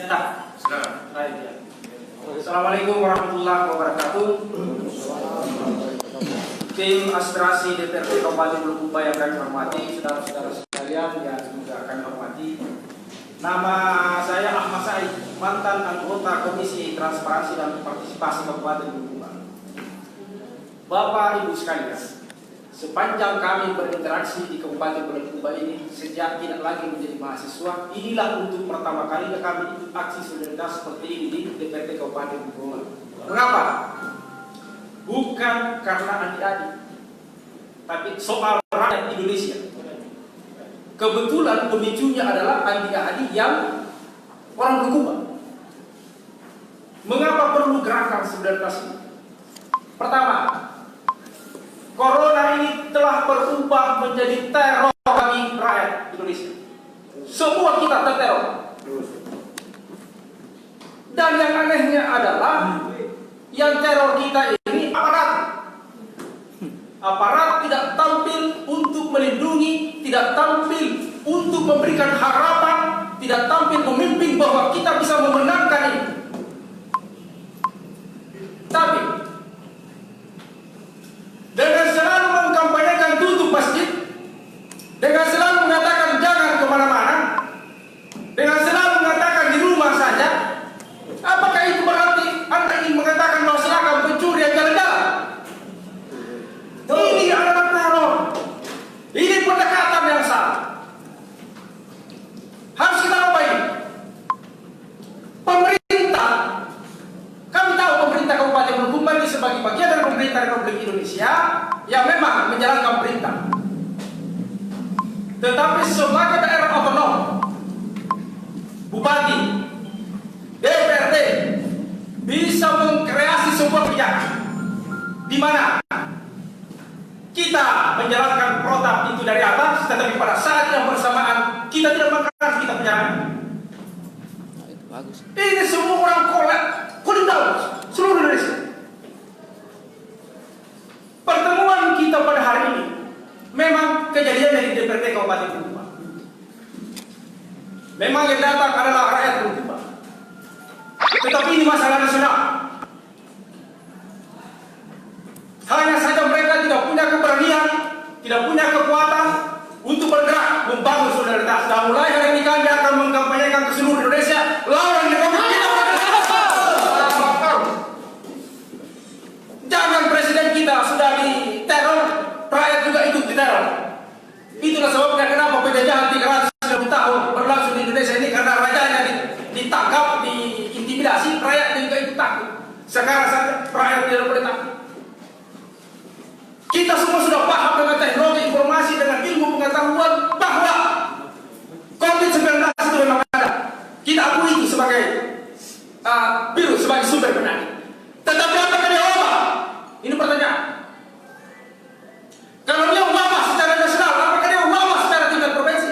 Sudah. Baik ya. Assalamualaikum warahmatullahi wabarakatuh. Tim aspirasi DPRD Kabupaten Bulukumba yang kami hormati, saudara-saudara sekalian yang juga kami hormati. Nama saya Ahmad Said, mantan anggota Komisi Transparansi dan Partisipasi Kabupaten Bulukumba. Bapak Ibu sekalian, sepanjang kami berinteraksi di Kabupaten Bulukumba ini sejak tidak lagi menjadi mahasiswa, inilah untuk pertama kalinya kami ikut aksi solidaritas seperti ini di DPRD Kabupaten Bulukumba. Mengapa? Bukan karena adik-adik, tapi soal rakyat Indonesia. Kebetulan pemicunya adalah adik-adik yang orang Bulukumba. Mengapa perlu gerakan solidaritas ini? Pertama, Corona ini telah berubah menjadi teror bagi rakyat Indonesia. Semua kita terteror. Dan yang anehnya adalah yang teror kita ini aparat. Aparat tidak tampil untuk melindungi, tidak tampil untuk memberikan harapan, tidak tampil memimpin bahwa kita bisa memenangkan ini. Tapi dengan selalu mengkampanyekan tutup masjid, dengan selalu mengatakan jangan kemana-mana, dengan selalu mengatakan di rumah saja, apakah itu berarti Anda ingin mengatakan bahwa silakan pencuri yang jalan-jalan? Ini adalah teror. Ini pendekatan yang salah. Harus kita apa ini? Pemerintah, kami tahu pemerintah Kabupaten Bulukumba ini sebagai bagian dari pemerintah Republik Indonesia yang memang menjalankan perintah. Tetapi sebagai daerah otonom, bupati, DPRD bisa mengkreasi sebuah kebijakan di mana kita menjalankan protap itu dari atas, tetapi pada saat yang bersamaan kita tidak makan, kita penjara. Ini semua orang kulit tahu seluruh Indonesia. Pertemuan kita pada hari ini memang kejadian dari DPRD Kabupaten Bulukumba. Memang yang datang adalah rakyat Bulukumba. Tetapi ini masalah nasional. Hanya saja mereka tidak punya keberanian, tidak punya kekuatan untuk bergerak membangun solidaritas. Dan mulai hari ini kami akan mengkampanyekan ke seluruh Indonesia lawan Republik kita. Jangan presiden kita sudah diteror, rakyat juga ikut diteror. Itulah sebabnya kenapa penjajahan 390 tahun berlangsung di Indonesia ini, karena rajanya ditangkap, diintimidasi, rakyatnya juga ikut takut. Sekarang saja rakyat tidak boleh takut. Kita semua sudah paham dengan teknologi informasi, dengan ilmu pengetahuan bahwa COVID-19 itu memang ada. Kita akui itu sebagai virus, sebagai sumber penyakit. Tetapi apakah dia wabah? Ini pertanyaan. Kalau dia wabah secara nasional, apakah dia wabah secara tingkat provinsi?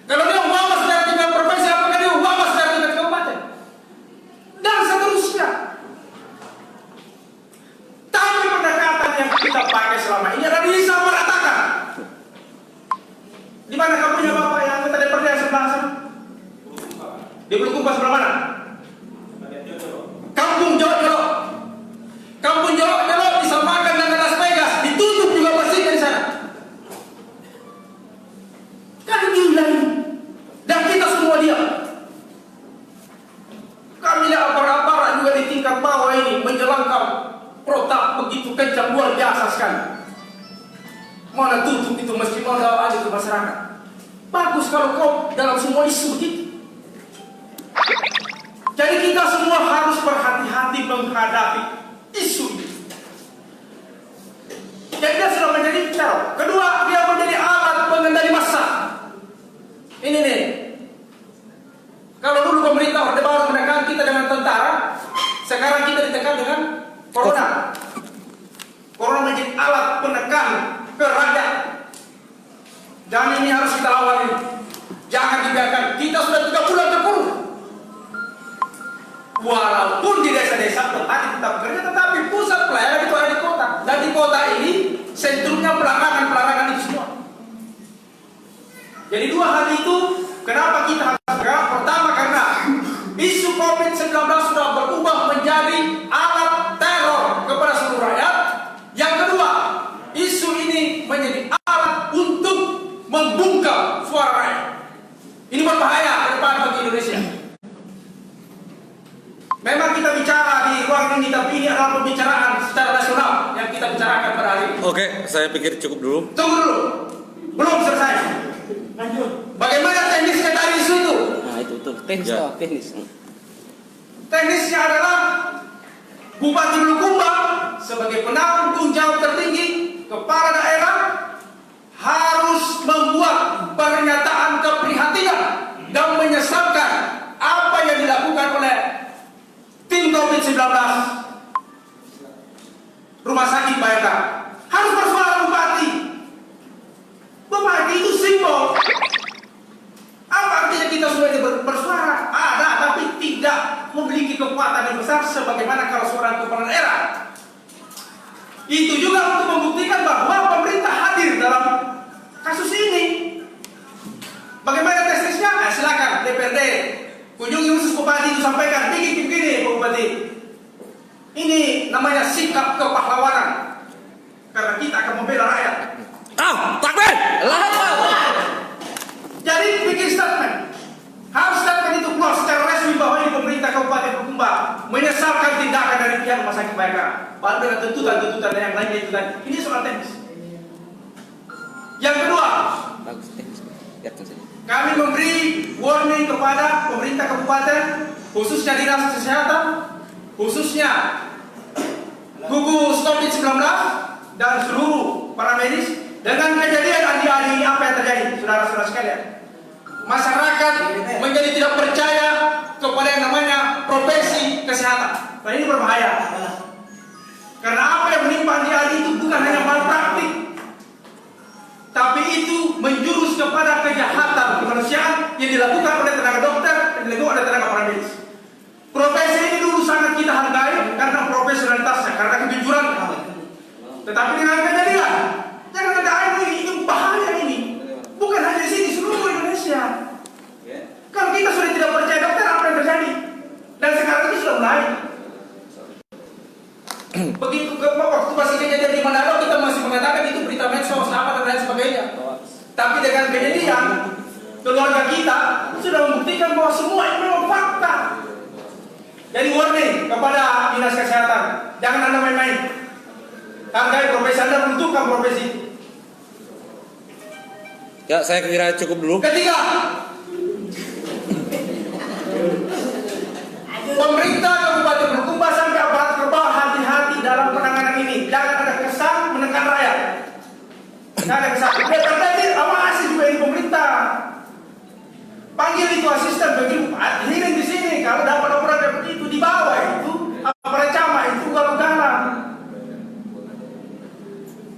Kalau dia wabah secara tingkat provinsi, apakah dia wabah secara tingkat kabupaten? Dan seterusnya. Tapi pendekatan yang kita pakai selama ini adalah bisa meratakan. Di mana kampungnya Bapak yang anggota DPRD yang sebelah sana? Di Bulukumba sebelah mana? Kampung Jorok-Jorok. Kampung Jorok-Jorok disamakan dengan Las Vegas, ditutup juga bersih dari sana. Kan gila ini. Dan kita semua diam. Kami lihat aparat-aparat juga di tingkat bawah ini menjalankan protap begitu kencang, luar biasa sekali. Mana tutup itu meski mau ada ke masyarakat. Bagus kalau kau dalam semua isu begitu. Jadi kita semua harus berhati-hati menghadapi isu ini. Jadi dia sudah menjadi teror. Kedua, dia menjadi alat pengendali massa. Ini nih. Kalau dulu pemerintah Orde Baru menekan kita dengan tentara, sekarang kita ditekan dengan Corona. Corona menjadi alat penekan ke rakyat. Dan ini harus kita lawan ini. Jangan dibiarkan. Kita sudah 3 bulan terkurung. Walaupun di desa-desa petani tetap bekerja, tetapi pusat pelayanan itu ada di kota. Dan di kota ini sentrumnya pelarangan itu semua. Jadi dua hal itu kenapa kita harus bergerak? Pertama karena sudah berubah menjadi alat teror kepada seluruh rakyat. Yang kedua, isu ini menjadi alat untuk membungkam suara rakyat. Ini berbahaya ke depan bagi Indonesia. Memang kita bicara di ruang ini, tapi ini adalah pembicaraan secara nasional yang kita bicarakan pada hari ini. Oke, saya pikir cukup dulu. Tunggu dulu, belum selesai. Lanjut. Bagaimana teknisnya dari isu itu? Nah itu teknis Ya. teknis. Teknisnya adalah Bupati Bulukumba sebagai penanggung jawab tertinggi kepala daerah harus membuat pernyataan keprihatinan dan menyesalkan apa yang dilakukan oleh tim COVID-19 Rumah Sakit Bayangkara. Harus bersuara Bupati. Bupati itu simbol. Apa artinya kita sudah bersuara? Ada, tapi tidak memiliki kekuatan yang besar sebagaimana kalau suara kepala daerah. Itu juga untuk membuktikan bahwa pemerintah hadir dalam kasus ini. Bagaimana teknisnya? Nah, silakan DPRD kunjungi khusus Bupati itu, sampaikan begini Bupati. Ini namanya sikap kepahlawanan. Karena kita akan membela rakyat. Takbir! Jadi bikin statement. Harus statement itu keluar secara resmi bahwa ini pemerintah Kabupaten Bulukumba menyesalkan tindakan dari pihak Rumah Sakit Bayangkara. Baru dengan tuntutan yang lainnya itu tadi. Ini soal teknis. Yang kedua, Bagus teknis. Lihatkan saja. kami memberi warning kepada pemerintah kabupaten, khususnya dinas kesehatan, khususnya gugus COVID-19 dan seluruh para medis dengan kejadian adi-adi ini apa yang terjadi, saudara-saudara sekalian. Masyarakat menjadi tidak percaya kepada yang namanya profesi kesehatan. Dan ini berbahaya. Karena apa yang menimpa adi-adi itu bukan hanya malpraktik, tapi itu menjurus kepada kejahatan kemanusiaan yang dilakukan oleh tenaga dokter dan dilakukan oleh tenaga para medis. Profesi ini dulu sangat kita hargai karena profesionalitasnya, karena kejujuran. Tetapi dengan kejadian, jangan ada ini bahaya ini. Bukan hanya di sini, seluruh Indonesia. Kalau kita sudah tidak percaya dokter, apa yang terjadi? Dan sekarang ini sudah mulai. Begitu waktu masih kejadian di Manado, kita masih mengatakan itu berita medsos apa dan lain sebagainya. Tapi dengan kejadian, keluarga kita sudah membuktikan bahwa semua ini memang fakta. Jadi warning kepada dinas kesehatan, jangan Anda main-main. Hargai profesi Anda, bentukkan profesi. Ya, saya kira cukup dulu. Ketiga, pemerintah Kabupaten Bulukumba sampai aparat kerbau hati-hati dalam penanganan ini. Jangan ada kesan menekan rakyat. Jangan ada kesan. Terjadi awasi juga ini pemerintah. Panggil itu asisten begitu. Hearing di sini. Kalau dapat laporan seperti itu di bawah itu aparat camat itu ugal-ugalan.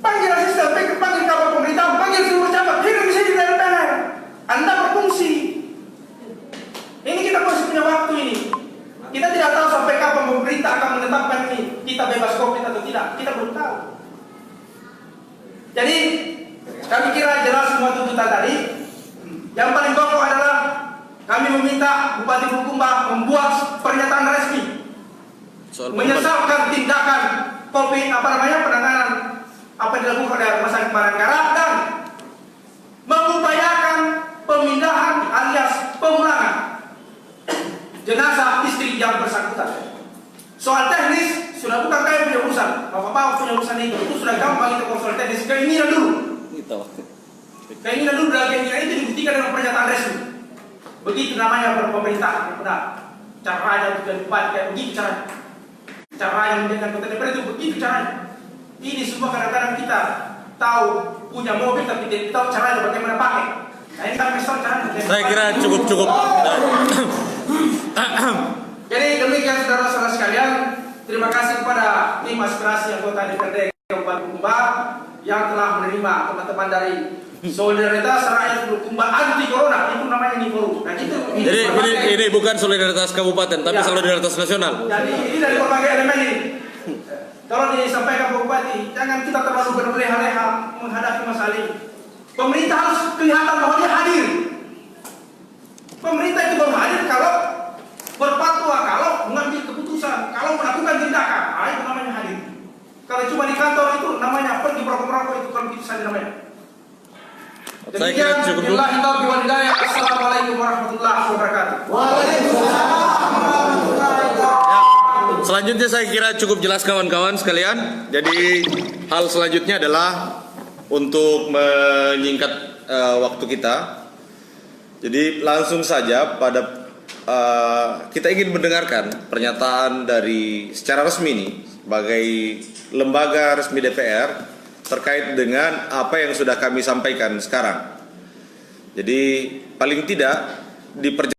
Panggil asisten, panggil kabar pemerintah, panggil seluruh camat. Hearing di sini di DPR. Anda berfungsi. Ini kita masih punya waktu ini. Kita tidak tahu sampai kapan pemerintah akan menetapkan ini kita bebas COVID atau tidak. Kita belum tahu. Jadi kami kira jelas semua tuntutan tadi. Yang paling pokok adalah kami meminta Bupati Bulukumba membuat pernyataan resmi menyesalkan tindakan COVID penanganan apa yang dilakukan oleh Rumah Sakit Bayangkara dan mengupayakan pemindahan alias pemulangan jenazah istri yang bersangkutan. Soal teknis sudah bukan kami punya urusan, bapak-bapak punya urusan itu sudah gampang itu soal teknis. Keinginan dulu. Gitu. Keinginan dulu dan keinginan itu dibuktikan dengan pernyataan resmi. Begitu namanya berpemerintahan yang benar. Caranya juga dibuat kayak begitu caranya. Caranya menjadikan kota DPR itu begitu caranya. Ini semua kadang-kadang kita tahu punya mobil tapi tidak tahu caranya bagaimana pakai. Nah ini kan misal caranya. Saya kira cukup. Jadi demikian saudara-saudara sekalian, terima kasih kepada tim aspirasi anggota DPRD Kabupaten Bulukumba yang telah menerima teman-teman dari Solidaritas Rakyat Bulukumba Anti Corona, itu namanya ini forum. Nah itu Ini bukan solidaritas kabupaten, tapi Ya. solidaritas nasional. Jadi ini dari berbagai elemen ini. Tolong disampaikan Pak Bupati, jangan kita terlalu berleha-leha menghadapi masalah ini. Pemerintah harus kelihatan bahwa dia hadir. Pemerintah itu baru hadir kalau berfatwa, kalau keputusan. Kalau melakukan tindakan, itu namanya hadir. Kalau cuma di kantor itu namanya pergi merokok-merokok, itu kalau bisa namanya. Saya kira Demikian, cukup dulu. billahi taufiq wal hidayah. Assalamualaikum warahmatullahi wabarakatuh. Selanjutnya saya kira cukup jelas kawan-kawan sekalian. Jadi hal selanjutnya adalah untuk menyingkat waktu kita. Jadi langsung saja pada kita ingin mendengarkan pernyataan dari secara resmi nih sebagai lembaga resmi DPR terkait dengan apa yang sudah kami sampaikan sekarang. Jadi paling tidak di